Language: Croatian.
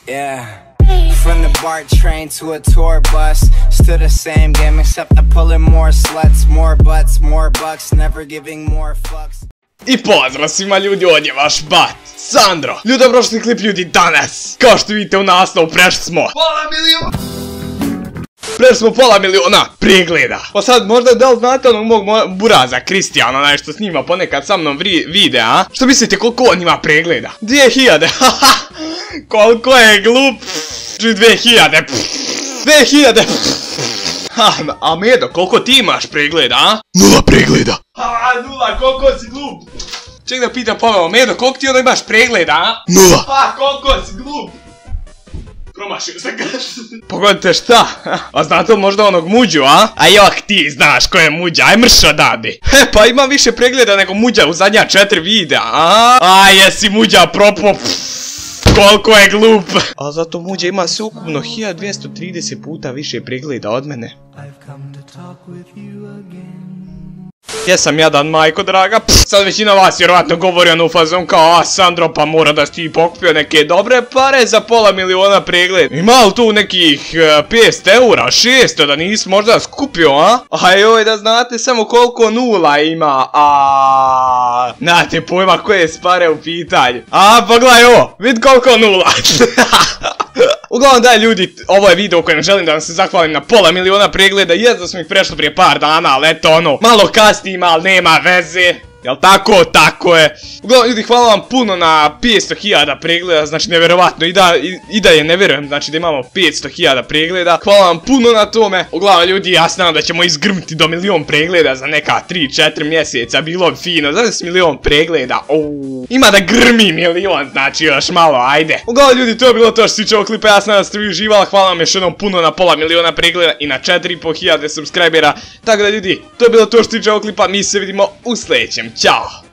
Yeah. From the BART train to a tour bus, still the same game except I'm pulling more sluts, more butts, more bucks, never giving more fucks. I pozdrav svima ljudi, ovdje je vaš bat, Sandro. Ljudi, prošli klip ljudi danas. Kao što vidite u naslovu, prešli smo pola miliona pregleda. Pa sad možda da li znate onog mog buraza Kristijana, onaj što snima ponekad sa mnom videa. Što mislite koliko on ima pregleda? 2000, haha. Koliko je glup. 2000, 2000. A Medo, koliko ti imaš pregleda, a? 0 pregleda. Nula, koliko si glup. Ček da pitam ponovo, Medo, koliko ti ono imaš pregleda, a? 0. Koliko si glup. Promašio se ga. Pogodite šta? A znate li možda onog Muđu, a? A jok ti znaš ko je Muđa, aj mrš odavde. Pa imam više pregleda nego Muđa u zadnja 4 videa, a? A jesi Muđa propo. Koliko je glup. A zato Muđa ima sveukupno 1230 puta više pregleda od mene. Jesam jadan, majko draga. Sad većina vas vjerovatno govori ono u fazon kao, a Sandro, pa mora da si ti pokupio neke dobre pare za pola miliona pregleda. Ima li tu nekih 500 eura, 600 da nisi možda skupio, a? A joj, da znate samo koliko nula ima, a znate pojma koje su pare u pitanju. A, pogledaj ovo, vid koliko nula. Uglavnom daj ljudi, ovo je video u kojem želim da vam se zahvalim na pola miliona pregleda. Jest da smo ih prešli prije par dana, ali eto ono, malo kasnije, ali nema veze. Jel tako? Tako je. Uglavnom ljudi, hvala vam puno na 500.000 pregleda, znači nevjerovatno, i da je ne vjerujem, znači da imamo 500.000 pregleda. Hvala vam puno na tome. Uglavnom ljudi, ja znam da ćemo izgrmiti do milion pregleda za neka 3-4 mjeseca, bilo bi fino, znači milion pregleda, ima da grmi milion, znači još malo, ajde. Uglavnom ljudi, to je bilo to što se tiče ovog klipa, ja sam da ste vi uživali, hvala vam još jednom puno na pola miliona pregleda i na 4.500 subscribera. Tako da ljudi, to je bilo to što se tiče ovog klipa, mi se vidimo u sljedećem. Ćao!